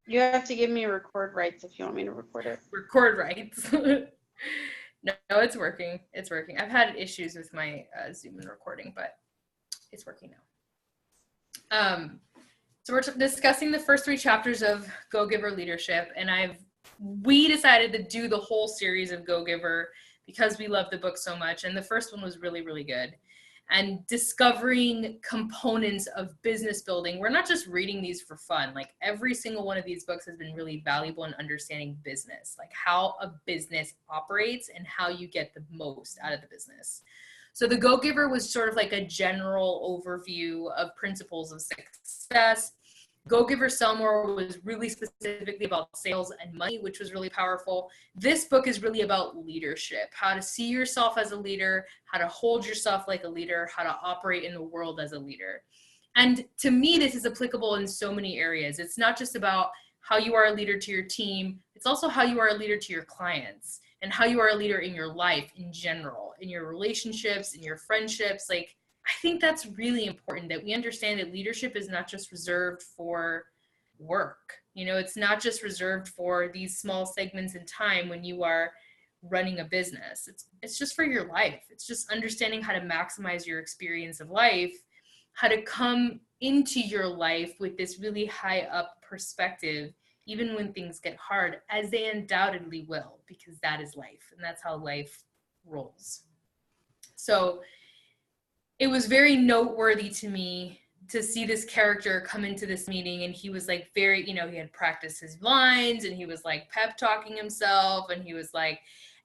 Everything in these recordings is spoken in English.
You have to give me record rights if you want me to record it. Record rights. No, it's working. It's working. I've had issues with my Zoom and recording, but it's working now. So we're discussing the first 3 chapters of Go Giver Leadership, and we decided to do the whole series of Go Giver because we love the book so much, and the first one was really, really good. And discovering components of business building. We're not just reading these for fun. Like every single one of these books has been really valuable in understanding business, like how a business operates and how you get the most out of the business. So the Go Giver was sort of like a general overview of principles of success. Go Giver Sell More was really specifically about sales and money, which was really powerful. This book is really about leadership, how to see yourself as a leader, how to hold yourself like a leader, how to operate in the world as a leader. And to me, this is applicable in so many areas. It's not just about how you are a leader to your team. It's also how you are a leader to your clients and how you are a leader in your life in general, in your relationships, in your friendships. Like, I think that's really important that we understand that leadership is not just reserved for work. You know, it's not just reserved for these small segments in time when you are running a business. It's just for your life. It's just understanding how to maximize your experience of life, how to come into your life with this really high up perspective, even when things get hard, as they undoubtedly will, because that is life and that's how life rolls. So it was very noteworthy to me to see this character come into this meeting, and he was like very, he had practiced his lines and he was like pep talking himself, and he was like,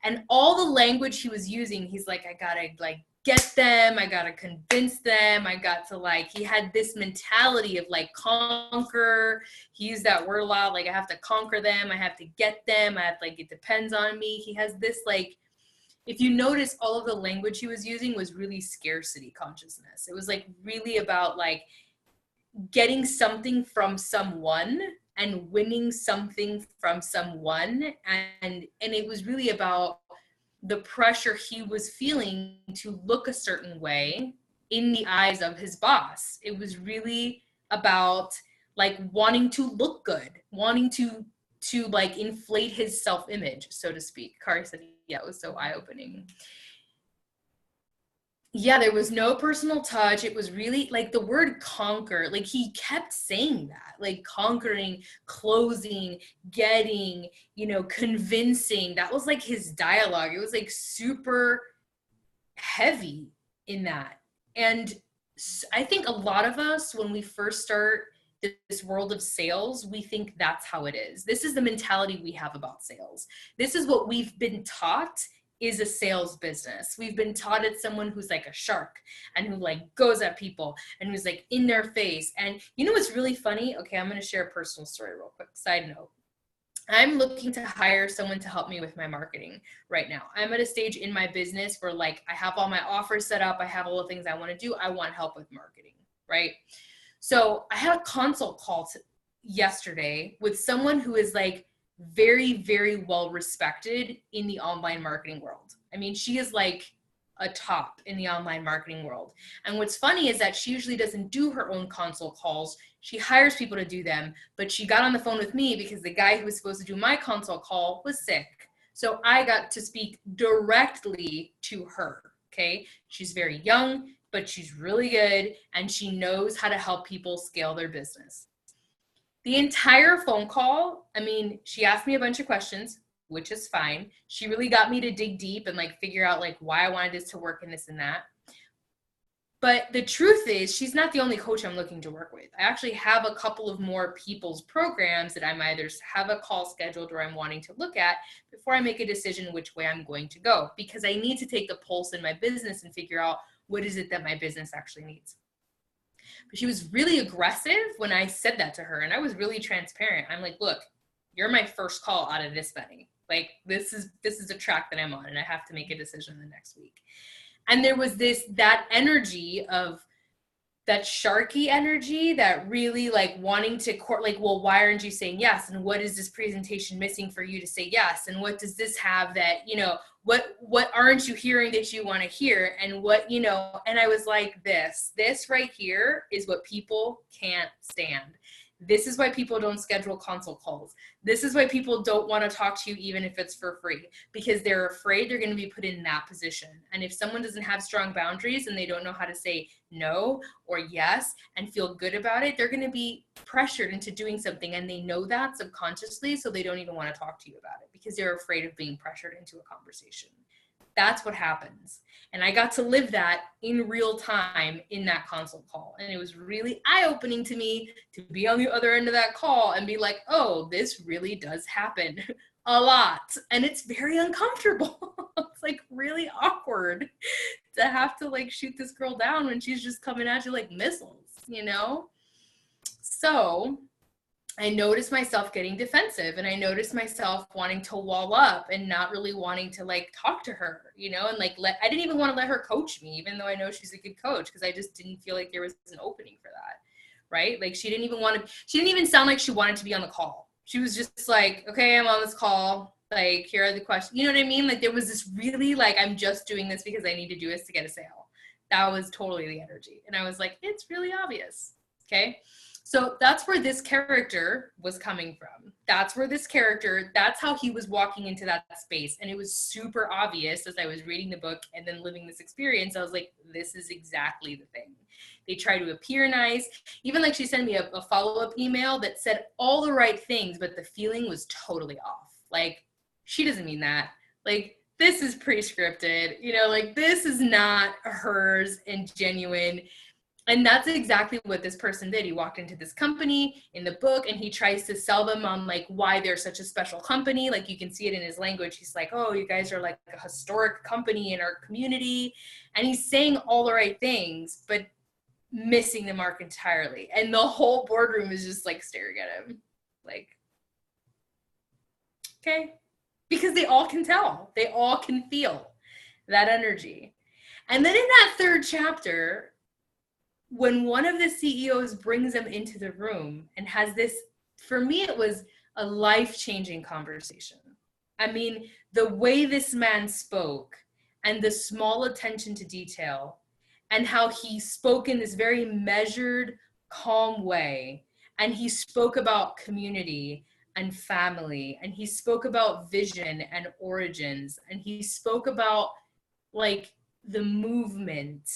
and all the language he was using, he's like, I gotta like get them, I gotta convince them, I got to like, he had this mentality of like conquer. He used that word a lot, like I have to conquer them, I have to get them, I have like, it depends on me. He has this like, if you notice, all of the language he was using was really scarcity consciousness. It was like really about like getting something from someone and winning something from someone. And it was really about the pressure he was feeling to look a certain way in the eyes of his boss. It was really about like wanting to look good, wanting to like inflate his self-image, so to speak. Kari said, yeah, it was so eye-opening. Yeah, there was no personal touch. It was really like the word conquer, like he kept saying that, like conquering, closing, getting, convincing. That was like his dialogue. It was like super heavy in that. And I think a lot of us, when we first start this world of sales, we think that's how it is. This is the mentality we have about sales. This is what we've been taught is a sales business. We've been taught it's someone who's like a shark and who like goes at people and who's like in their face. And you know what's really funny? Okay, I'm going to share a personal story real quick. Side note. I'm looking to hire someone to help me with my marketing right now. I'm at a stage in my business where like I have all my offers set up. I have all the things I want to do. I want help with marketing, right? So I had a consult call yesterday with someone who is like very, very well respected in the online marketing world. I mean, she is like a top in the online marketing world. And what's funny is that she usually doesn't do her own consult calls. She hires people to do them, but she got on the phone with me because the guy who was supposed to do my consult call was sick. So I got to speak directly to her, okay? She's very young, but she's really good, and she knows how to help people scale their business. The entire phone call, I mean, she asked me a bunch of questions, which is fine. She really got me to dig deep and like figure out like why I wanted this to work and this and that. But the truth is, she's not the only coach I'm looking to work with. I actually have a couple of more people's programs that I'm either have a call scheduled or I'm wanting to look at before I make a decision which way I'm going to go, because I need to take the pulse in my business and figure out what is it that my business actually needs. But she was really aggressive when I said that to her, and I was really transparent. I'm like, look, you're my first call out of this many. Like, this is a track that I'm on, and I have to make a decision the next week. And there was that energy of that sharky energy, that really like wanting to like, well, why aren't you saying yes? And what is this presentation missing for you to say yes? And what does this have that, what aren't you hearing that you want to hear? And what, and I was like, this right here is what people can't stand. This is why people don't schedule consult calls. This is why people don't want to talk to you even if it's for free, because they're afraid they're going to be put in that position. And if someone doesn't have strong boundaries and they don't know how to say no or yes and feel good about it, they're going to be pressured into doing something, and they know that subconsciously, so they don't even want to talk to you about it because they're afraid of being pressured into a conversation. That's what happens. And I got to live that in real time in that consult call. And it was really eye-opening to me to be on the other end of that call and be like, oh, this really does happen a lot. And it's very uncomfortable. It's like really awkward to have to like shoot this girl down when she's just coming at you like missiles, you know? So I noticed myself getting defensive, and I noticed myself wanting to wall up and not really wanting to like talk to her, you know, and like I didn't even want to let her coach me, even though I know she's a good coach, because I just didn't feel like there was an opening for that, right? Like she didn't even sound like she wanted to be on the call. She was just like, okay, I'm on this call. Like, here are the questions. You know what I mean? Like there was this really like, I'm just doing this because I need to do this to get a sale. That was totally the energy. And I was like, it's really obvious. Okay. So that's where this character was coming from. That's how he was walking into that space. And it was super obvious as I was reading the book and then living this experience. I was like, this is exactly the thing. They try to appear nice. Even like she sent me a follow-up email that said all the right things, but the feeling was totally off. Like, she doesn't mean that. Like, this is pre-scripted, you know, like this is not hers and genuine. And that's exactly what this person did. He walked into this company in the book and he tries to sell them on like why they're such a special company. Like you can see it in his language. He's like, oh, you guys are like a historic company in our community. And he's saying all the right things, but missing the mark entirely. And the whole boardroom is just like staring at him. Like, okay. Because they all can tell. They all can feel that energy. And then in that third chapter, when one of the CEOs brings them into the room and has this, for me, it was a life-changing conversation. I mean, the way this man spoke and the small attention to detail and how he spoke in this very measured, calm way. And he spoke about community and family, and he spoke about vision and origins, and he spoke about like the movement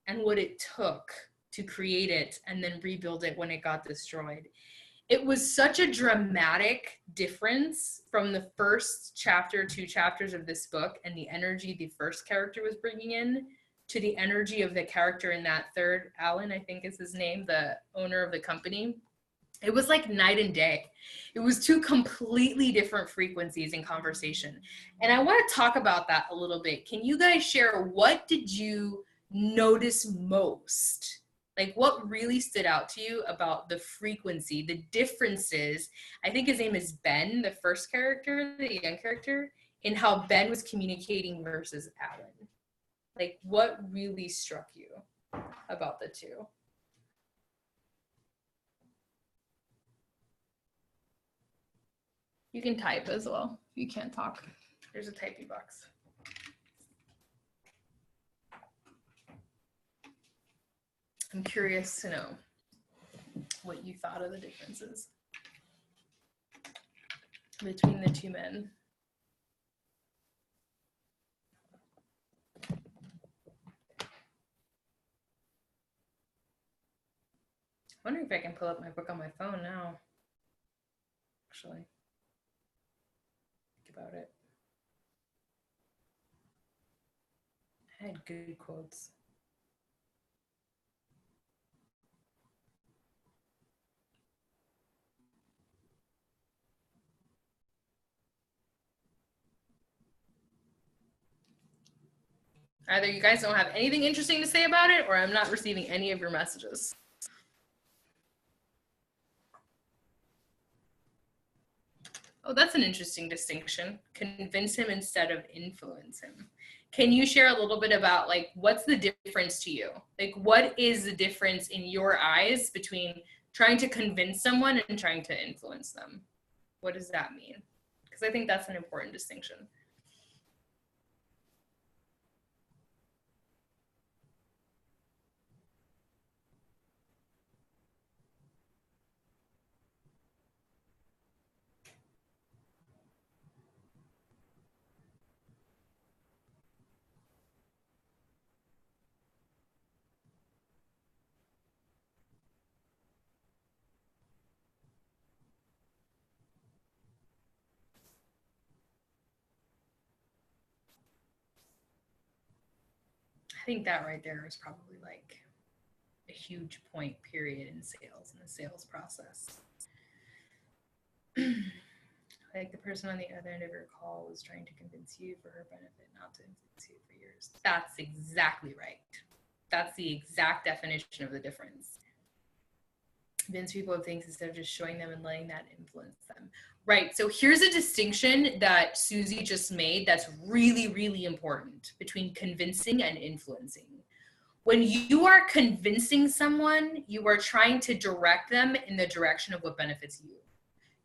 and what it took to create it and then rebuild it when it got destroyed. It was such a dramatic difference from the first chapter, 2 chapters of this book, and the energy the first character was bringing in to the energy of the character in that third, Alan, I think is his name, the owner of the company. It was like night and day. It was 2 completely different frequencies in conversation. And I want to talk about that a little bit. Can you guys share, what did you notice most? Like what really stood out to you about the frequency, the differences? I think his name is Ben, the first character, the young character, in how Ben was communicating versus Alan. Like what really struck you about the 2? You can type as well. You can't talk. There's a typey box. I'm curious to know what you thought of the differences between the 2 men. I wonder if I can pull up my book on my phone now. Actually, think about it. I had good quotes. Either you guys don't have anything interesting to say about it, or I'm not receiving any of your messages. Oh, that's an interesting distinction. Convince him instead of influence him. Can you share a little bit about like, what's the difference to you? Like, what is the difference in your eyes between trying to convince someone and trying to influence them? What does that mean? Because I think that's an important distinction. I think that right there is probably like a huge point period in sales, in the sales process. Like the person on the other end of your call was trying to convince you for her benefit, not to influence you for yours. That's exactly right. That's the exact definition of the difference. Convince people of things instead of just showing them and letting that influence them. Right. So here's a distinction that Susie just made that's really, really important between convincing and influencing. When you are convincing someone, you are trying to direct them in the direction of what benefits you.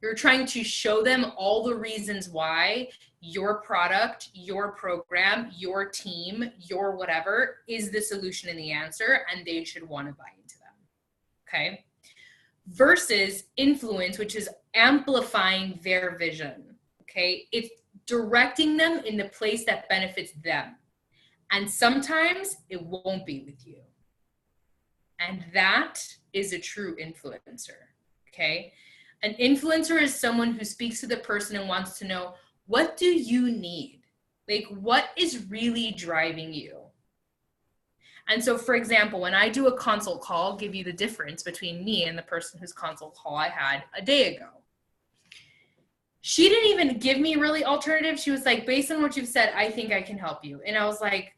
You're trying to show them all the reasons why your product, your program, your team, your whatever is the solution and the answer, and they should want to buy into them. Okay? Versus influence, which is amplifying their vision. Okay? It's directing them in the place that benefits them. And sometimes it won't be with you. And that is a true influencer. Okay? An influencer is someone who speaks to the person and wants to know, what do you need? Like, what is really driving you? And so, for example, when I do a consult call, I'll give you the difference between me and the person whose consult call I had a day ago. She didn't even give me really alternatives. She was like, based on what you've said, I think I can help you. And I was like,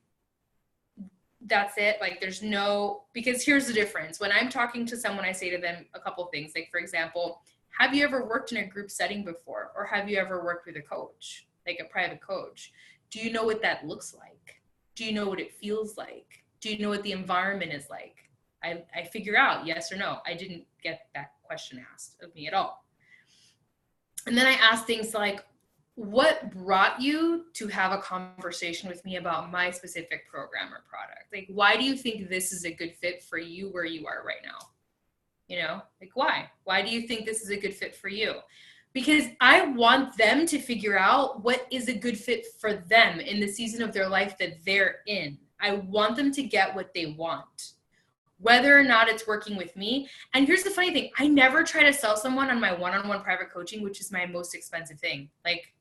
that's it. Like, there's no, because here's the difference. When I'm talking to someone, I say to them a couple of things. Like, for example, have you ever worked in a group setting before? Or have you ever worked with a coach, like a private coach? Do you know what that looks like? Do you know what it feels like? Do you know what the environment is like? I figure out yes or no. I didn't get that question asked of me at all. And then I asked things like, what brought you to have a conversation with me about my specific program or product? Like, why do you think this is a good fit for you where you are right now? You know, like, why? Why do you think this is a good fit for you? Because I want them to figure out what is a good fit for them in the season of their life that they're in. I want them to get what they want, whether or not it's working with me. And here's the funny thing. I never try to sell someone on my one-on-one private coaching, which is my most expensive thing. Like,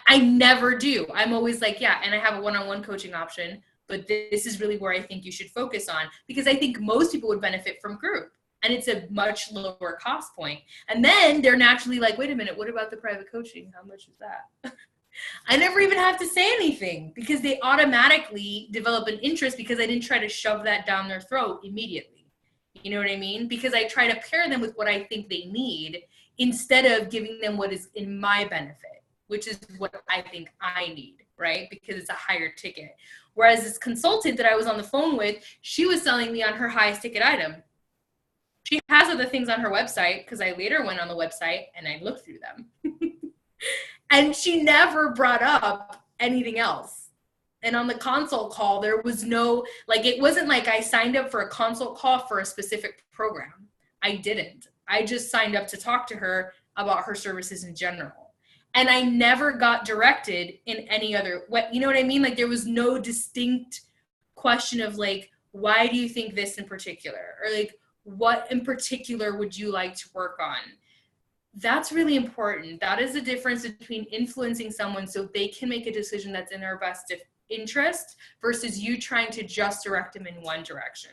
I never do. I'm always like, yeah, and I have a one-on-one coaching option, but this is really where I think you should focus on, because I think most people would benefit from group. And it's a much lower cost point. And then they're naturally like, wait a minute, what about the private coaching? How much is that? I never even have to say anything because they automatically develop an interest because I didn't try to shove that down their throat immediately. You know what I mean? Because I try to pair them with what I think they need instead of giving them what is in my benefit, which is what I think I need, right? Because it's a higher ticket. Whereas this consultant that I was on the phone with, she was selling me on her highest ticket item. She has other things on her website because I later went on the website and I looked through them. And she never brought up anything else. And on the consult call, there was no, like, it wasn't like I signed up for a consult call for a specific program. I didn't. I just signed up to talk to her about her services in general. And I never got directed in any other way. You know what I mean? Like, there was no distinct question of like, why do you think this in particular? Or like, what in particular would you like to work on? That's really important. That is the difference between influencing someone so they can make a decision that's in their best interest versus you trying to just direct them in one direction.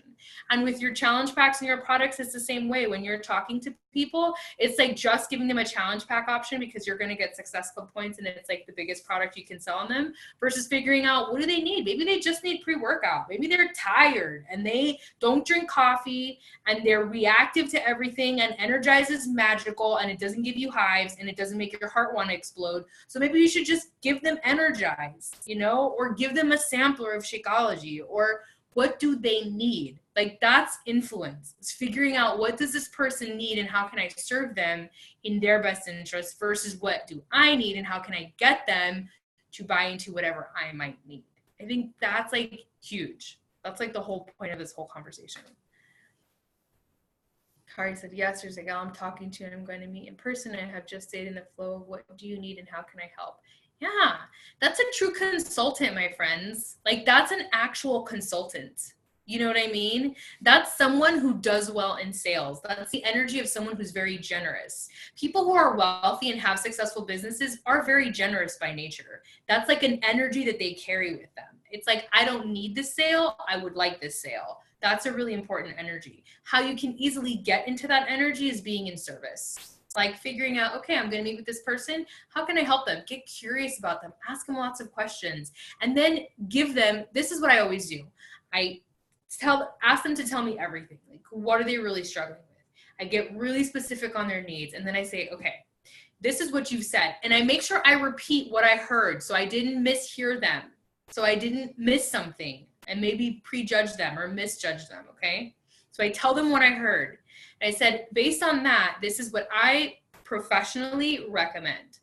And with your challenge packs and your products, it's the same way. When you're talking to people, it's like just giving them a challenge pack option because you're going to get successful points and it's like the biggest product you can sell on them, versus figuring out what do they need. Maybe they just need pre-workout. Maybe they're tired and they don't drink coffee and they're reactive to everything, and Energize is magical and it doesn't give you hives and it doesn't make your heart want to explode. So maybe you should just give them Energize, you know, or give them a sampler of Shakeology, or what do they need? Like, that's influence. It's figuring out what does this person need and how can I serve them in their best interest versus what do I need and how can I get them to buy into whatever I might need. I think that's like huge. That's like the whole point of this whole conversation. Kari said, yes, there's a gal I'm talking to and I'm going to meet in person. I have just stayed in the flow of what do you need and how can I help? Yeah, that's a true consultant, my friends. Like, that's an actual consultant. You know what I mean? That's someone who does well in sales. That's the energy of someone who's very generous. People who are wealthy and have successful businesses are very generous by nature. That's like an energy that they carry with them. It's like, I don't need this sale. I would like this sale. That's a really important energy. How you can easily get into that energy is being in service. Like figuring out, okay, I'm going to meet with this person. How can I help them? Get curious about them. Ask them lots of questions. And then give them, this is what I always do. Ask them to tell me everything. Like, what are they really struggling with? I get really specific on their needs. And then I say, okay, this is what you've said. And I make sure I repeat what I heard so I didn't mishear them. So I didn't miss something and maybe prejudge them or misjudge them, okay? So I tell them what I heard. And I said, based on that, this is what I professionally recommend.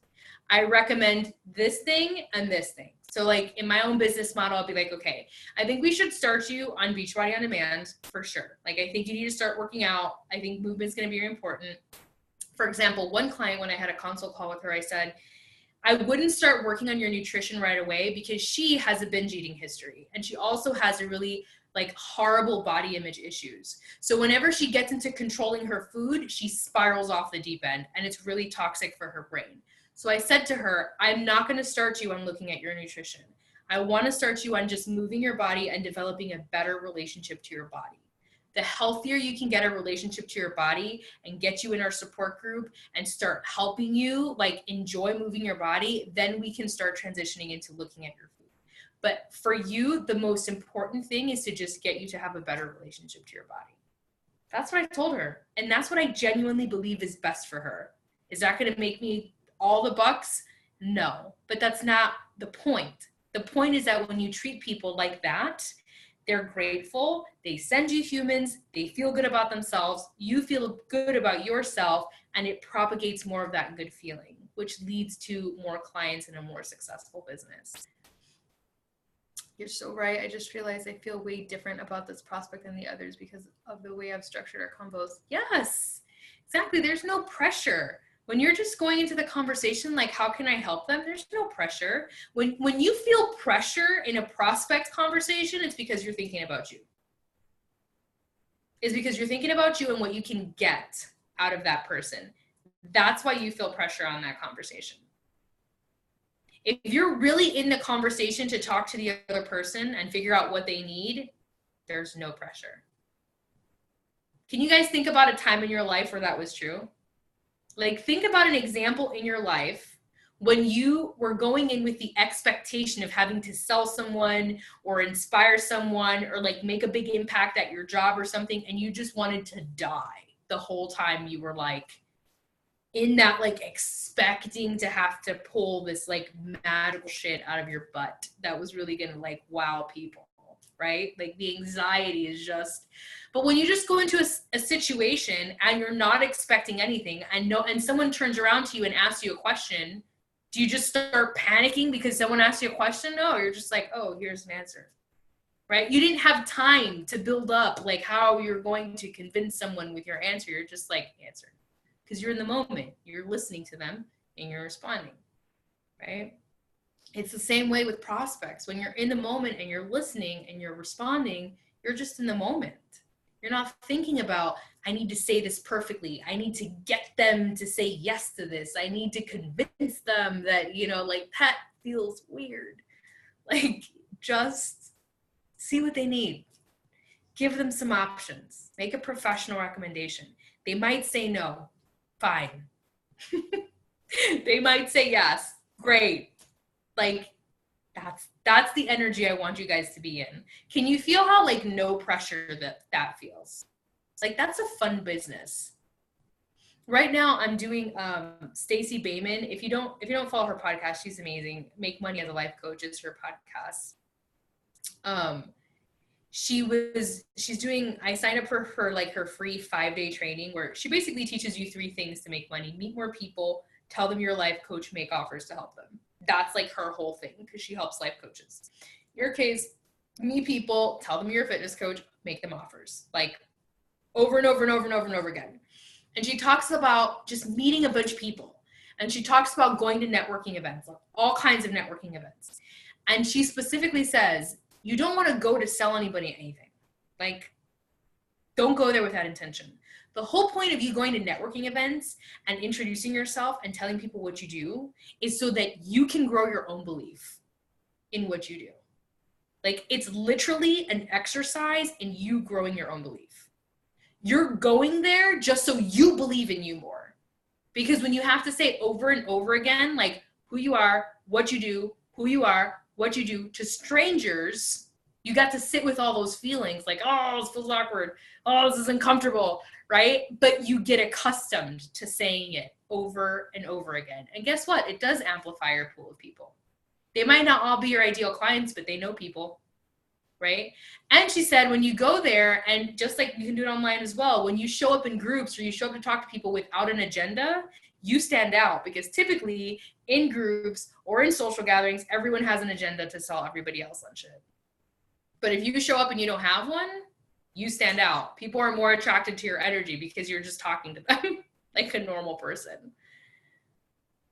I recommend this thing and this thing. So like in my own business model, I'll be like, okay, I think we should start you on Beachbody On Demand for sure. Like, I think you need to start working out. I think movement's going to be very important. For example, one client, when I had a consult call with her, I said, I wouldn't start working on your nutrition right away because she has a binge eating history. And she also has a really like horrible body image issues. So whenever she gets into controlling her food, she spirals off the deep end and it's really toxic for her brain. So I said to her, I'm not going to start you on looking at your nutrition. I want to start you on just moving your body and developing a better relationship to your body. The healthier you can get a relationship to your body and get you in our support group and start helping you like enjoy moving your body, then we can start transitioning into looking at your food. But for you, the most important thing is to just get you to have a better relationship to your body. That's what I told her. And that's what I genuinely believe is best for her. Is that going to make me all the bucks? No, but that's not the point. The point is that when you treat people like that, they're grateful, they send you humans, they feel good about themselves, you feel good about yourself, and it propagates more of that good feeling, which leads to more clients and a more successful business. You're so right. I just realized I feel way different about this prospect than the others because of the way I've structured our combos. Yes, exactly. There's no pressure. When you're just going into the conversation, like, how can I help them? There's no pressure. When you feel pressure in a prospect conversation, it's because you're thinking about you. It's because you're thinking about you and what you can get out of that person. That's why you feel pressure on that conversation. If you're really in the conversation to talk to the other person and figure out what they need, there's no pressure. Can you guys think about a time in your life where that was true? Like, think about an example in your life when you were going in with the expectation of having to sell someone or inspire someone or like make a big impact at your job or something, and you just wanted to die the whole time you were like in that, like expecting to have to pull this like magical shit out of your butt that was really gonna like wow people, right? Like the anxiety is just, but when you just go into a situation and you're not expecting anything and someone turns around to you and asks you a question, do you just start panicking because someone asked you a question? No, you're just like, oh, here's an answer, right? You didn't have time to build up like how you're going to convince someone with your answer. You're just like, answer. Because you're in the moment, you're listening to them and you're responding, right? It's the same way with prospects. When you're in the moment and you're listening and you're responding, you're just in the moment. You're not thinking about, I need to say this perfectly. I need to get them to say yes to this. I need to convince them that, you know, like that feels weird. Like, just see what they need. Give them some options. Make a professional recommendation. They might say no. Fine. They might say yes. Great. Like, that's the energy I want you guys to be in. Can you feel how like no pressure that feels? Like, that's a fun business. Right now I'm doing Stacey Bayman. If you don't follow her podcast, she's amazing. Make Money as a Life Coach is her podcast. She's doing, I signed up for her like her free 5-day training where she basically teaches you 3 things to make money: meet more people, tell them you're a life coach, make offers to help them. That's like her whole thing because she helps life coaches. In your case, meet people, tell them you're a fitness coach, make them offers, like over and over and over and over and over again. And she talks about just meeting a bunch of people. And she talks about going to networking events, like all kinds of networking events. And she specifically says, you don't want to go to sell anybody anything. Like, don't go there with that intention. The whole point of you going to networking events and introducing yourself and telling people what you do is so that you can grow your own belief in what you do. Like, it's literally an exercise in you growing your own belief. You're going there just so you believe in you more. Because when you have to say over and over again, like who you are, what you do, who you are, what you do to strangers, you got to sit with all those feelings like, oh, this feels awkward. Oh, this is uncomfortable, right? But you get accustomed to saying it over and over again. And guess what? It does amplify your pool of people. They might not all be your ideal clients, but they know people, right? And she said, when you go there, and just like you can do it online as well, when you show up in groups or you show up to talk to people without an agenda, you stand out, because typically in groups or in social gatherings, everyone has an agenda to sell everybody else on shit. But if you show up and you don't have one, you stand out. People are more attracted to your energy because you're just talking to them like a normal person.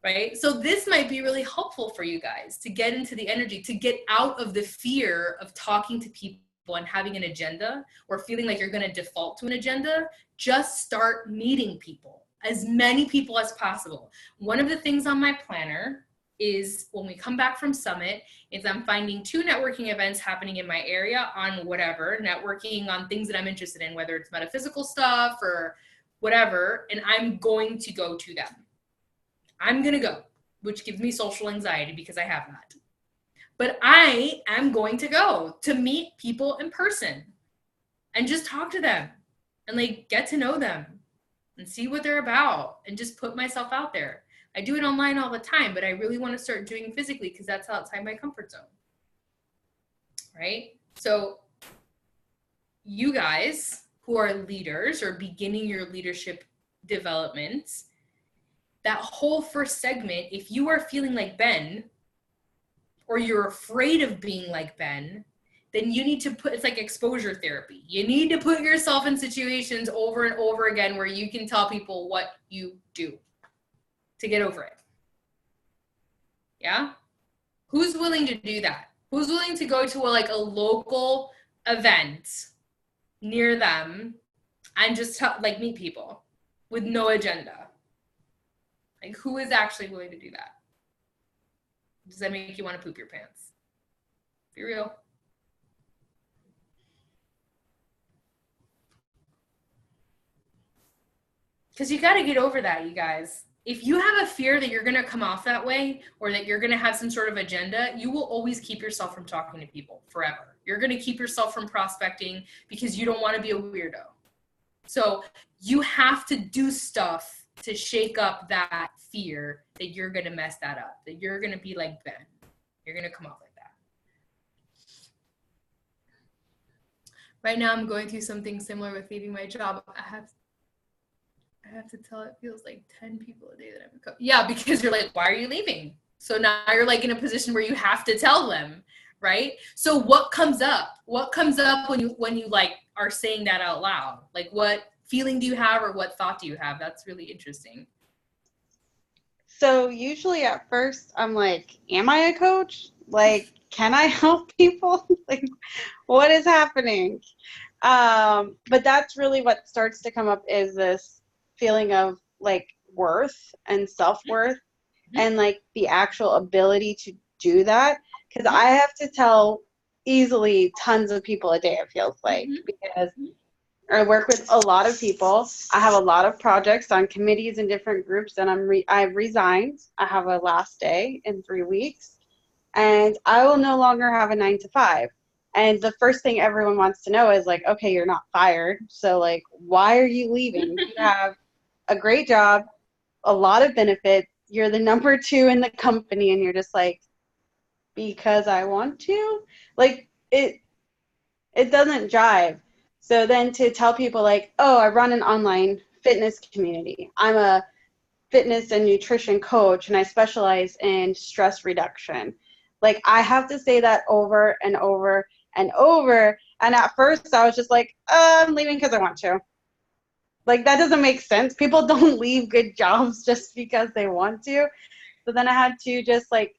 Right? So this might be really helpful for you guys to get into the energy, to get out of the fear of talking to people and having an agenda or feeling like you're going to default to an agenda. Just start meeting people, as many people as possible. One of the things on my planner is when we come back from Summit is I'm finding 2 networking events happening in my area on whatever, networking on things that I'm interested in, whether it's metaphysical stuff or whatever, and I'm going to go to them. I'm going to go, which gives me social anxiety because I have that. But I am going to go to meet people in person and just talk to them and like get to know them and see what they're about and just put myself out there. I do it online all the time, but I really want to start doing it physically because that's outside my comfort zone. Right? So you guys who are leaders or beginning your leadership development, that whole first segment, if you are feeling like Ben, or you're afraid of being like Ben, then you need to put, it's like exposure therapy. You need to put yourself in situations over and over again where you can tell people what you do to get over it. Yeah? Who's willing to do that? Who's willing to go to a local event near them and just meet people with no agenda? Like, who is actually willing to do that? Does that make you want to poop your pants? Be real. Because you got to get over that, you guys. If you have a fear that you're going to come off that way or that you're going to have some sort of agenda, you will always keep yourself from talking to people forever. You're going to keep yourself from prospecting because you don't want to be a weirdo. So you have to do stuff to shake up that fear that you're going to mess that up, that you're going to be like Ben. You're going to come off like that. Right now, I'm going through something similar with leaving my job. I have to tell, it feels like 10 people a day that I'm yeah, because you're like, why are you leaving? So now you're like in a position where you have to tell them, right? So what comes up? What comes up when you like are saying that out loud? Like, what feeling do you have or what thought do you have? That's really interesting. So usually at first I'm like, am I a coach? Like, can I help people? Like, what is happening? But that's really what starts to come up is this feeling of like worth and self-worth and like the actual ability to do that. Because I have to tell easily tons of people a day, it feels like, because I work with a lot of people. I have a lot of projects on committees and different groups, and I've resigned. I have a last day in 3 weeks, and I will no longer have a 9 to 5. And the first thing everyone wants to know is like, okay, you're not fired, so like, why are you leaving? You have a great job, a lot of benefits. You're the number 2 in the company, and you're just like, because I want to. Like, it doesn't jive. So then to tell people like, oh, I run an online fitness community. I'm a fitness and nutrition coach, and I specialize in stress reduction. Like, I have to say that over and over and over. And at first I was just like, I'm leaving because I want to. Like, that doesn't make sense. People don't leave good jobs just because they want to. So then I had to just like,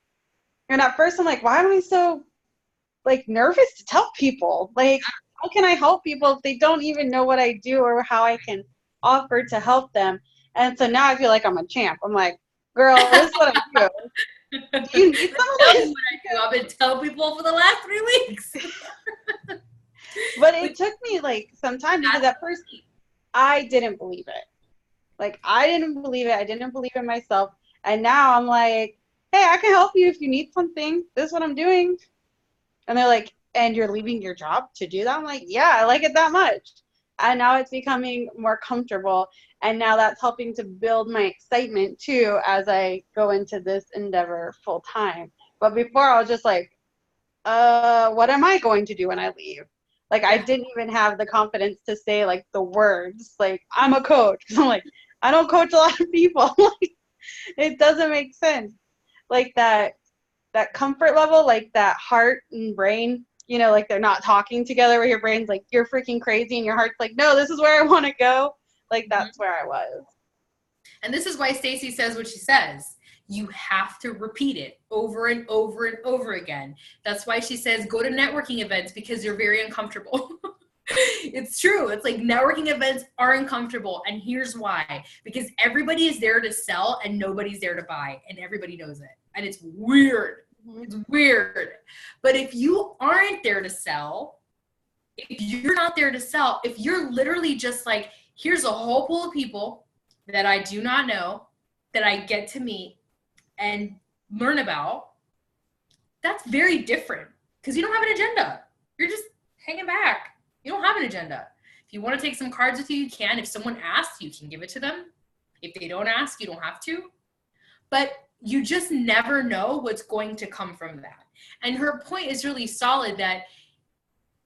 and at first I'm like, why am I so like nervous to tell people? Like, how can I help people if they don't even know what I do or how I can offer to help them? And so now I feel like I'm a champ. I'm like, girl, this is what I do. Do you need some of Tell this? me what I do. I've been telling people for the last 3 weeks. But it took me like some time because at first I didn't believe it. Like I didn't believe it. I didn't believe in myself. And now I'm like, hey, I can help you if you need something. This is what I'm doing. And they're like, and you're leaving your job to do that? I'm like, yeah, I like it that much. And now it's becoming more comfortable. And now that's helping to build my excitement too as I go into this endeavor full time. But before I was just like, what am I going to do when I leave? Like I didn't even have the confidence to say like the words, like I'm a coach. I'm like, I don't coach a lot of people. Like, it doesn't make sense. Like that comfort level, like that heart and brain, like they're not talking together where your brain's like, you're freaking crazy and your heart's like, no, this is where I want to go. Like that's where I was. And this is why Stacy says what she says. You have to repeat it over and over and over again. That's why she says go to networking events because you're very uncomfortable. It's true. It's like networking events are uncomfortable. And here's why. Because everybody is there to sell and nobody's there to buy. And everybody knows it. And it's weird. It's weird. But if you aren't there to sell, if you're not there to sell, if you're literally just like, here's a whole pool of people that I do not know, that I get to meet and learn about, that's very different because you don't have an agenda. You're just hanging back. You don't have an agenda. If you want to take some cards with you, you can. If someone asks, you can give it to them. If they don't ask, you don't have to. But you just never know what's going to come from that. And her point is really solid that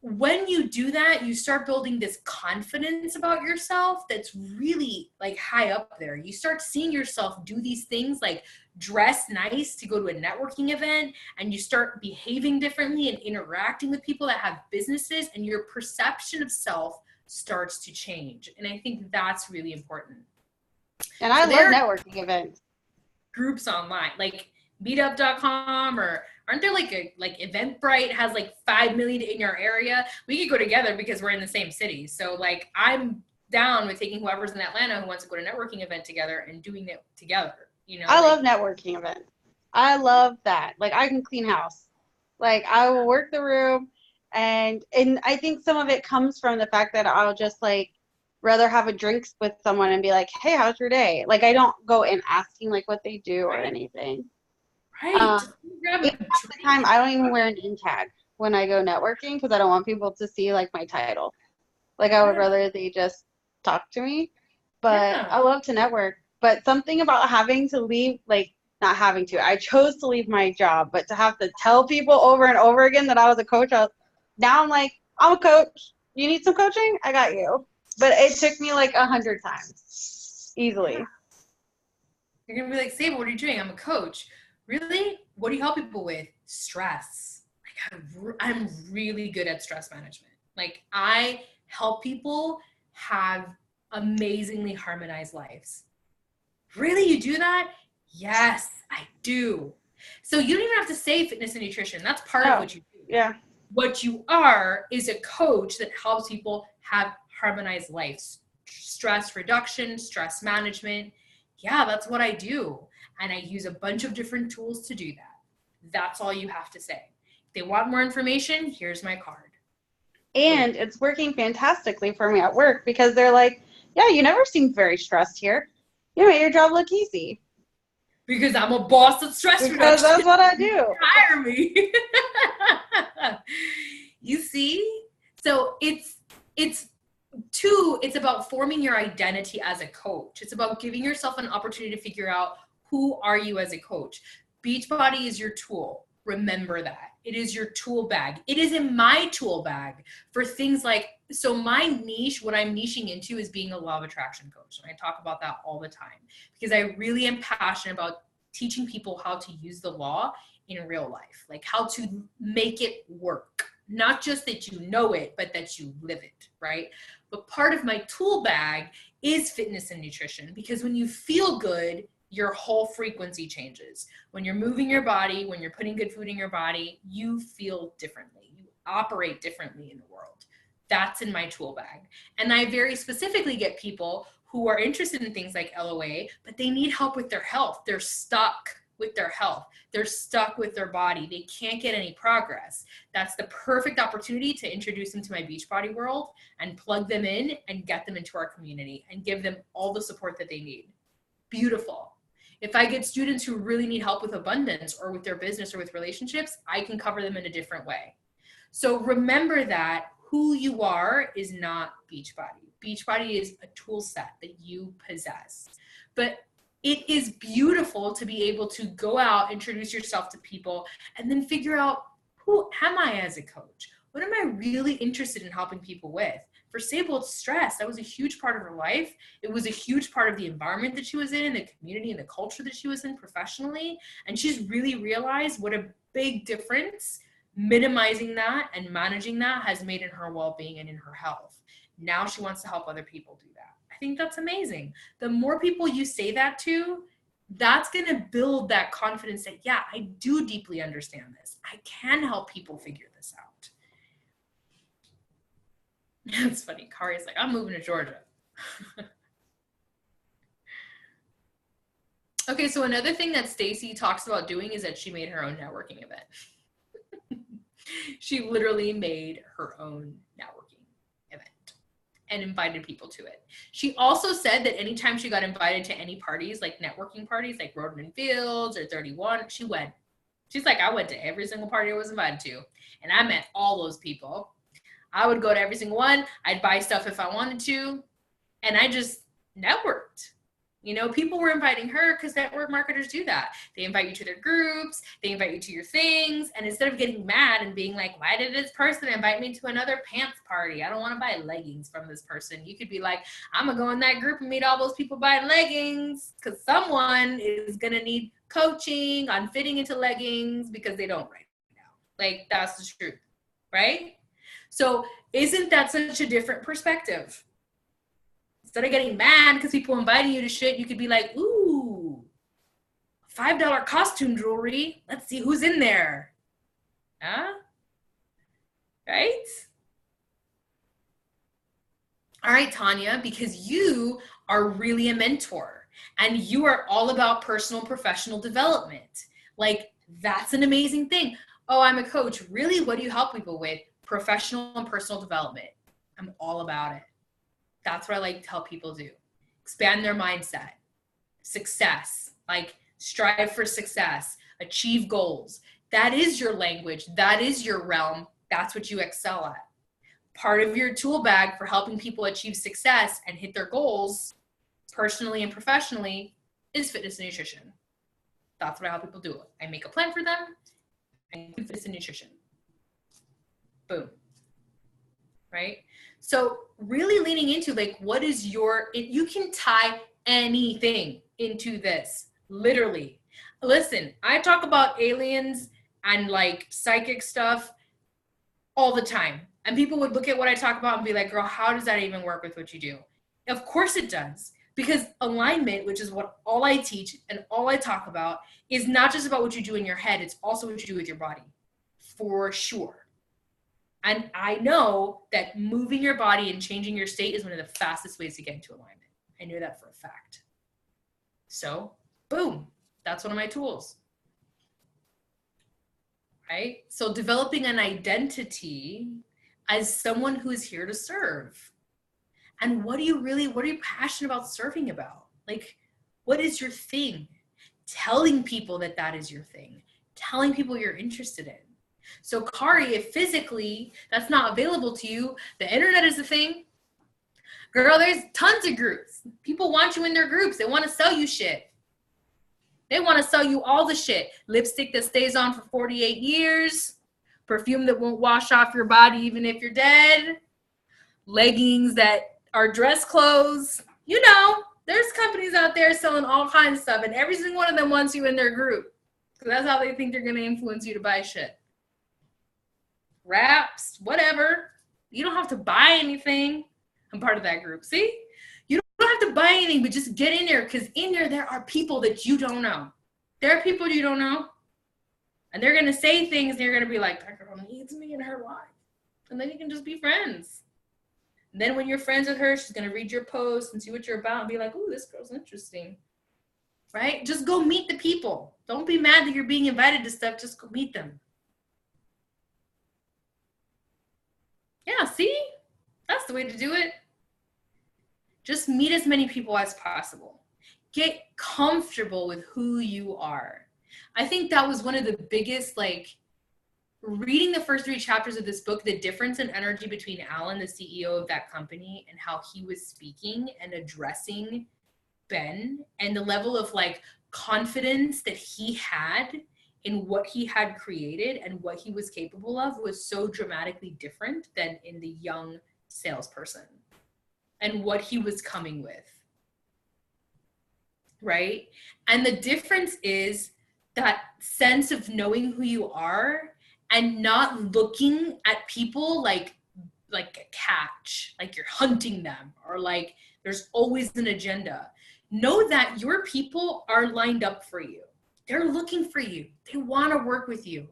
when you do that, you start building this confidence about yourself that's really like high up there. You start seeing yourself do these things like dress nice to go to a networking event, and you start behaving differently and interacting with people that have businesses, and your perception of self starts to change. And I think that's really important. And I love networking events. Groups online, like meetup.com, or aren't there like Eventbrite has like 5 million in your area? We could go together because we're in the same city. So like I'm down with taking whoever's in Atlanta who wants to go to a networking event together and doing it together. I love networking events. I love that. Like I can clean house. Like I will work the room, and I think some of it comes from the fact that I'll just like rather have a drinks with someone and be like, hey, how's your day? Like I don't go in asking like what they do or anything. Right. Half the time I don't even wear an in tag when I go networking because I don't want people to see like my title. Like I would rather they just talk to me. But I love to network. But something about having to leave, like not having to, I chose to leave my job, but to have to tell people over and over again that I was a coach, now I'm like, I'm a coach. You need some coaching? I got you. But it took me like 100 times, easily. You're going to be like, Sable, what are you doing? I'm a coach. Really? What do you help people with? Stress. Like I'm really good at stress management. Like I help people have amazingly harmonized lives. Really? You do that? Yes, I do. So you don't even have to say fitness and nutrition. That's part of what you do. Yeah. What you are is a coach that helps people have harmonized lives. Stress reduction, stress management. Yeah, that's what I do. And I use a bunch of different tools to do that. That's all you have to say. If they want more information, here's my card. And it's working fantastically for me at work because they're like, yeah, you never seem very stressed here. You made your job look easy. Because I'm a boss at stress reduction. Because that's what I do. Hire me. You see? So it's about forming your identity as a coach. It's about giving yourself an opportunity to figure out who are you as a coach. Beachbody is your tool. Remember that. It is your tool bag. It is in my tool bag for things like, so my niche, what I'm niching into is being a law of attraction coach. And I talk about that all the time because I really am passionate about teaching people how to use the law in real life, like how to make it work. Not just that you know it, but that you live it, right? But part of my tool bag is fitness and nutrition because when you feel good, your whole frequency changes. When you're moving your body, when you're putting good food in your body, you feel differently. You operate differently in the world. That's in my tool bag. And I very specifically get people who are interested in things like LOA, but they need help with their health. They're stuck. with their health. They're stuck with their body. They can't get any progress. That's the perfect opportunity to introduce them to my Beachbody world and plug them in and get them into our community and give them all the support that they need. Beautiful. If I get students who really need help with abundance or with their business or with relationships, I can cover them in a different way. So remember that who you are is not Beachbody. Beachbody is a tool set that you possess. But it is beautiful to be able to go out, introduce yourself to people, and then figure out, who am I as a coach? What am I really interested in helping people with? For Sable, it's stress. That was a huge part of her life. It was a huge part of the environment that she was in, the community and the culture that she was in professionally. And she's really realized what a big difference minimizing that and managing that has made in her well-being and in her health. Now she wants to help other people do that. I think that's amazing. The more people you say that to, that's going to build that confidence that, yeah, I do deeply understand this. I can help people figure this out. It's funny. Kari's like, I'm moving to Georgia. Okay, so another thing that Stacy talks about doing is that she made her own networking event. She literally made her own networking event and invited people to it. She also said that anytime she got invited to any parties, like networking parties, like Roden and Fields or 31, she went. She's like, I went to every single party I was invited to, and I met all those people. I would go to every single one. I'd buy stuff if I wanted to, and I just networked. You know, people were inviting her because network marketers do that. They invite you to their groups, they invite you to your things, and instead of getting mad and being like, why did this person invite me to another pants party? I don't want to buy leggings from this person. You could be like, I'm going to go in that group and meet all those people buying leggings because someone is going to need coaching on fitting into leggings because they don't right now. Like, that's the truth, right? So isn't that such a different perspective? Instead of getting mad because people inviting you to shit, you could be like, ooh, $5 costume jewelry. Let's see who's in there. Huh? Right? All right, Tanya, because you are really a mentor and you are all about personal and professional development. Like, that's an amazing thing. Oh, I'm a coach. Really? What do you help people with? Professional and personal development. I'm all about it. That's what I like to help people do. Expand their mindset. Success. Like, strive for success. Achieve goals. That is your language. That is your realm. That's what you excel at. Part of your tool bag for helping people achieve success and hit their goals, personally and professionally, is fitness and nutrition. That's what I help people do. I make a plan for them. I do fitness and nutrition. Boom. Right? So really leaning into, like, what is you can tie anything into this, literally. Listen, I talk about aliens and like psychic stuff all the time. And people would look at what I talk about and be like, girl, how does that even work with what you do? Of course it does. Because alignment, which is what all I teach and all I talk about, is not just about what you do in your head. It's also what you do with your body, for sure. And I know that moving your body and changing your state is one of the fastest ways to get into alignment. I knew that for a fact. So, boom, that's one of my tools. Right? So developing an identity as someone who is here to serve. And what are you passionate about serving about? Like, what is your thing? Telling people that that is your thing. Telling people you're interested in. So Kari, if physically that's not available to you, the internet is the thing. Girl, there's tons of groups. People want you in their groups. They want to sell you shit. They want to sell you all the shit. Lipstick that stays on for 48 years. Perfume that won't wash off your body even if you're dead. Leggings that are dress clothes. You know, there's companies out there selling all kinds of stuff, and every single one of them wants you in their group. Because that's how they think they're going to influence you to buy shit. Wraps, whatever. You don't have to buy anything. I'm part of that group. See? You don't have to buy anything, but just get in there, because in there are people that you don't know. There are people you don't know. And they're going to say things, and you're going to be like, that girl needs me in her life. And then you can just be friends. And then when you're friends with her, she's going to read your posts and see what you're about and be like, ooh, this girl's interesting. right? Just go meet the people. Don't be mad that you're being invited to stuff. Just go meet them. Yeah, see? That's the way to do it. Just meet as many people as possible. Get comfortable with who you are. I think that was one of the biggest, like, reading the first 3 chapters of this book, the difference in energy between Alan, the CEO of that company, and how he was speaking and addressing Ben, and the level of like confidence that he had in what he had created and what he was capable of was so dramatically different than in the young salesperson and what he was coming with. Right? And the difference is that sense of knowing who you are and not looking at people like a catch, like you're hunting them, or like there's always an agenda. Know that your people are lined up for you. They're looking for you. They want to work with you.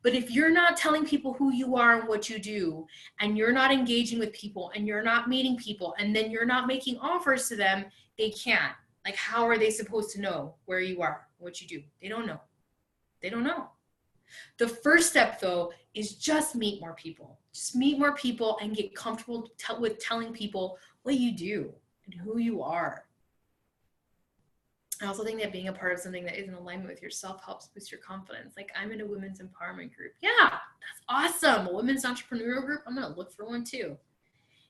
But if you're not telling people who you are and what you do, and you're not engaging with people, and you're not meeting people, and then you're not making offers to them, they can't. Like, how are they supposed to know where you are, what you do? They don't know. They don't know. The first step, though, is just meet more people. Just meet more people and get comfortable with telling people what you do and who you are. I also think that being a part of something that is in alignment with yourself helps boost your confidence. Like, I'm in a women's empowerment group. Yeah, that's awesome. A women's entrepreneurial group. I'm going to look for one too.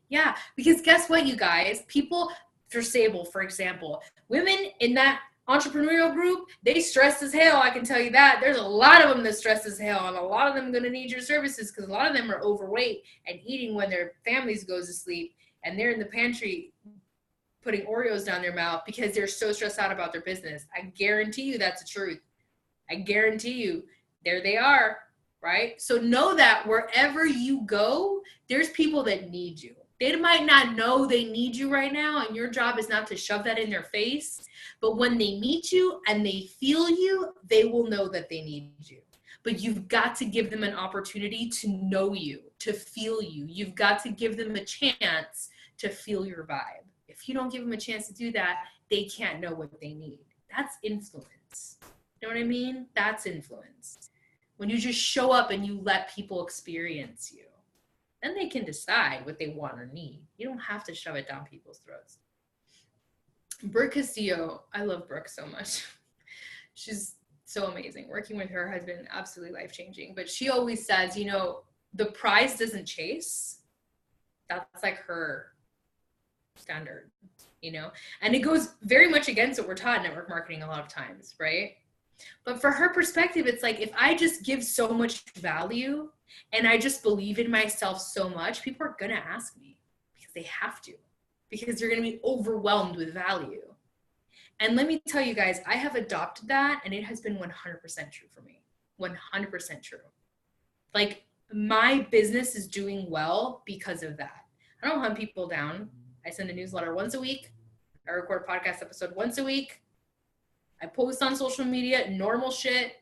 Yeah, because guess what, you guys? People, for Sable, for example, women in that entrepreneurial group, they stress as hell. I can tell you that. There's a lot of them that stress as hell, and a lot of them are going to need your services because a lot of them are overweight and eating when their families goes to sleep, and they're in the pantry putting Oreos down their mouth because they're so stressed out about their business. I guarantee you that's the truth. I guarantee you, there they are, right? So know that wherever you go, there's people that need you. They might not know they need you right now, and your job is not to shove that in their face. But when they meet you and they feel you, they will know that they need you. But you've got to give them an opportunity to know you, to feel you. You've got to give them a chance to feel your vibe. If you don't give them a chance to do that, they can't know what they need. That's influence. You know what I mean? That's influence. When you just show up and you let people experience you, then they can decide what they want or need. You don't have to shove it down people's throats. Brooke Castillo, I love Brooke so much. She's so amazing. Working with her has been absolutely life-changing. But she always says, you know, the prize doesn't chase. That's like her standard, you know? And it goes very much against what we're taught in network marketing a lot of times, right? But for her perspective, it's like, if I just give so much value and I just believe in myself so much, people are going to ask me because they have to, because they're going to be overwhelmed with value. And let me tell you guys, I have adopted that, and it has been 100% true for me. 100% true. Like, my business is doing well because of that. I don't hunt people down. I send a newsletter once a week. I record a podcast episode once a week. I post on social media, normal shit.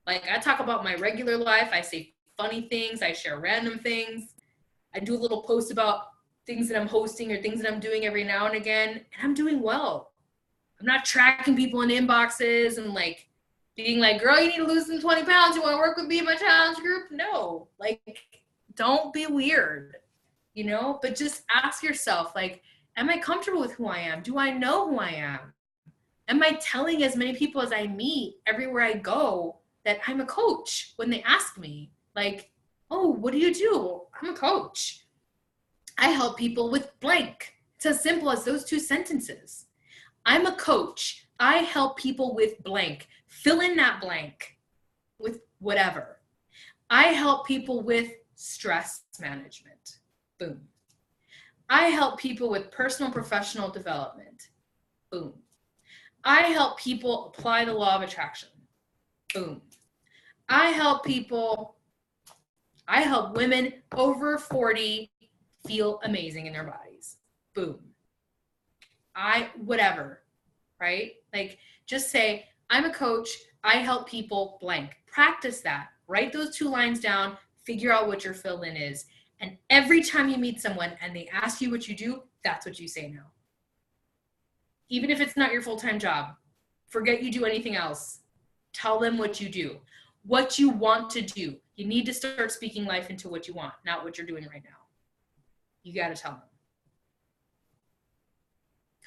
Like, I talk about my regular life. I say funny things. I share random things. I do a little post about things that I'm hosting or things that I'm doing every now and again. And I'm doing well. I'm not tracking people in inboxes and like being like, girl, you need to lose some 20 pounds. You want to work with me in my challenge group? No, like, don't be weird, you know, but just ask yourself, like, am I comfortable with who I am? Do I know who I am? Am I telling as many people as I meet everywhere I go that I'm a coach when they ask me, like, oh, what do you do? I'm a coach. I help people with blank. It's as simple as those 2 sentences. I'm a coach. I help people with blank. Fill in that blank with whatever. I help people with stress management. Boom. I help people with personal and professional development. Boom. I help people apply the law of attraction. Boom. I help women over 40 feel amazing in their bodies. Boom. Whatever, right? Like, just say, I'm a coach. I help people blank. Practice that. Write those 2 lines down. Figure out what your fill-in is. And every time you meet someone and they ask you what you do, that's what you say now. Even if it's not your full-time job. Forget you do anything else. Tell them what you do, what you want to do. You need to start speaking life into what you want, not what you're doing right now. You got to tell them.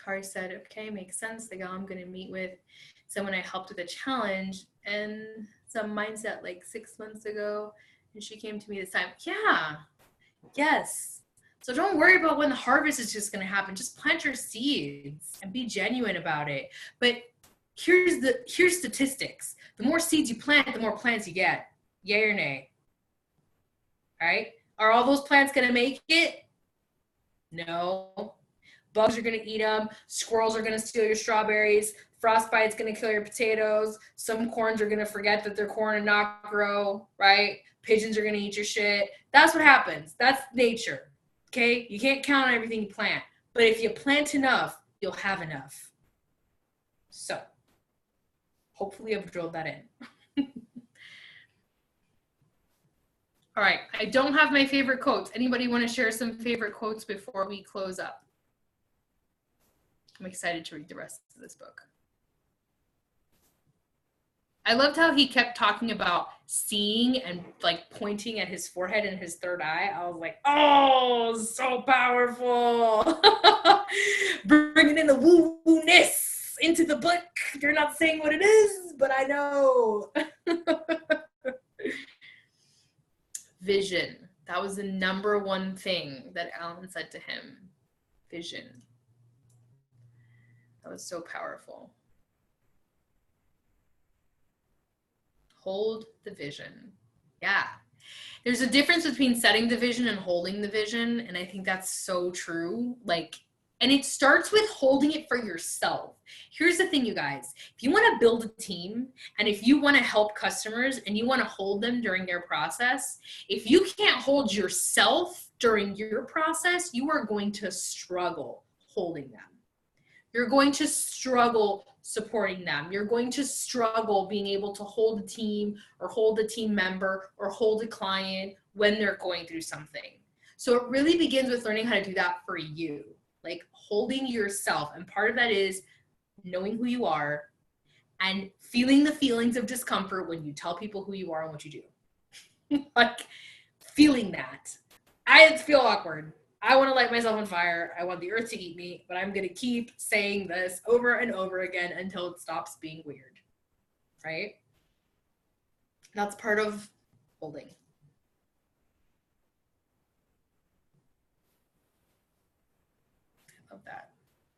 Kari said, okay, makes sense. The gal I'm going to meet with, someone I helped with a challenge and some mindset like 6 months ago. And she came to me this time. Yeah. Yes. So don't worry about when the harvest is just going to happen. Just plant your seeds and be genuine about it. But here's statistics. The more seeds you plant, the more plants you get. Yay or nay? All right. Are all those plants going to make it? No. Bugs are going to eat them. Squirrels are going to steal your strawberries. Frostbite's going to kill your potatoes. Some corns are going to forget that they're corn and not grow, right? Pigeons are going to eat your shit. That's what happens. That's nature, okay? You can't count on everything you plant. But if you plant enough, you'll have enough. So, hopefully I've drilled that in. All right, I don't have my favorite quotes. Anybody want to share some favorite quotes before we close up? I'm excited to read the rest of this book. I loved how he kept talking about seeing and like pointing at his forehead and his third eye. I was like, oh, so powerful. Bringing in the woo-woo-ness into the book. You're not saying what it is, but I know. Vision. That was the number one thing that Alan said to him. Vision. That was so powerful. Hold the vision. Yeah. There's a difference between setting the vision and holding the vision. And I think that's so true. And it starts with holding it for yourself. Here's the thing, you guys. If you want to build a team and if you want to help customers and you want to hold them during their process, if you can't hold yourself during your process, you are going to struggle holding them. You're going to struggle supporting them. You're going to struggle being able to hold a team or hold a team member or hold a client when they're going through something. So it really begins with learning how to do that for you. Like holding yourself. And part of that is knowing who you are and feeling the feelings of discomfort when you tell people who you are and what you do. Like feeling that. I feel awkward. I want to light myself on fire. I want the earth to eat me, but I'm going to keep saying this over and over again until it stops being weird. Right? That's part of holding.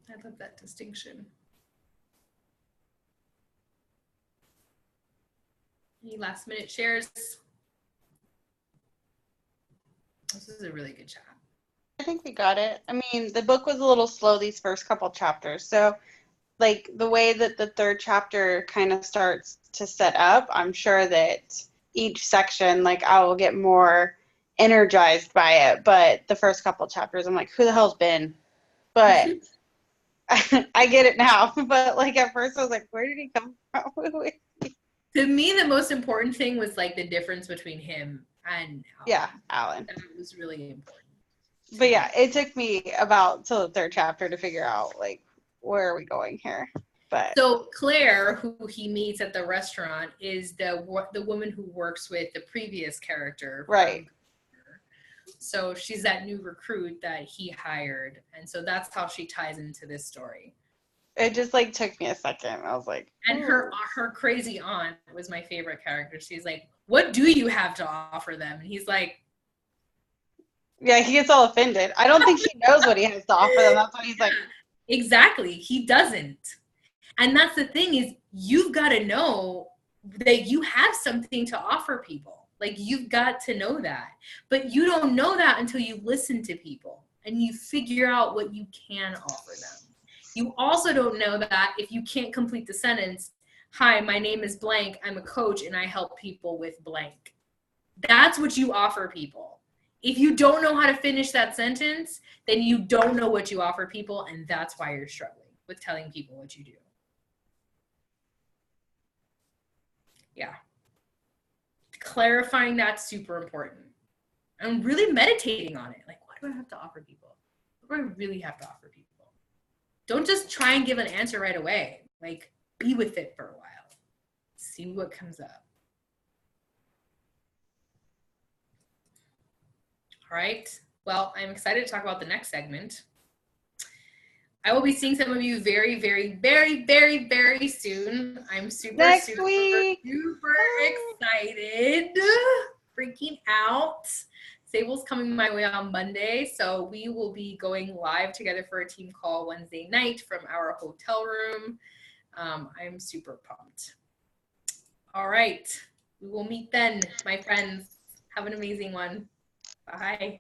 I love that distinction. Any last minute shares? This is a really good chat. I think we got it. I mean, the book was a little slow these first couple chapters. So, like, the way that the third chapter kind of starts to set up, I'm sure that each section, like, I will get more energized by it. But the first couple chapters, I'm like, who the hell's Ben? But I get it now. But, like, at first I was like, where did he come from? To me, the most important thing was, like, the difference between him and Alan. Yeah, Alan. That was really important. But yeah, it took me about till the third chapter to figure out, like, where are we going here? But so Claire, who he meets at the restaurant, is the woman who works with the previous character. Right. So she's that new recruit that he hired. And so that's how she ties into this story. It just, like, took me a second. I was like... And her crazy aunt was my favorite character. She's like, what do you have to offer them? And he's like... Yeah, he gets all offended. I don't think he knows what he has to offer them. That's why he's like... Exactly. He doesn't. And that's the thing is, you've got to know that you have something to offer people. Like, you've got to know that. But you don't know that until you listen to people and you figure out what you can offer them. You also don't know that if you can't complete the sentence, hi, my name is blank, I'm a coach, and I help people with blank. That's what you offer people. If you don't know how to finish that sentence, then you don't know what you offer people, and that's why you're struggling with telling people what you do. Yeah. Clarifying that's super important. And really meditating on it. Like, what do I have to offer people? What do I really have to offer people? Don't just try and give an answer right away. Like, be with it for a while. See what comes up. All right. Well, I'm excited to talk about the next segment. I will be seeing some of you very, very, very, very, very soon. I'm super excited. Freaking out. Sable's coming my way on Monday, so we will be going live together for a team call Wednesday night from our hotel room. I'm super pumped. All right. We will meet then, my friends. Have an amazing one. Bye.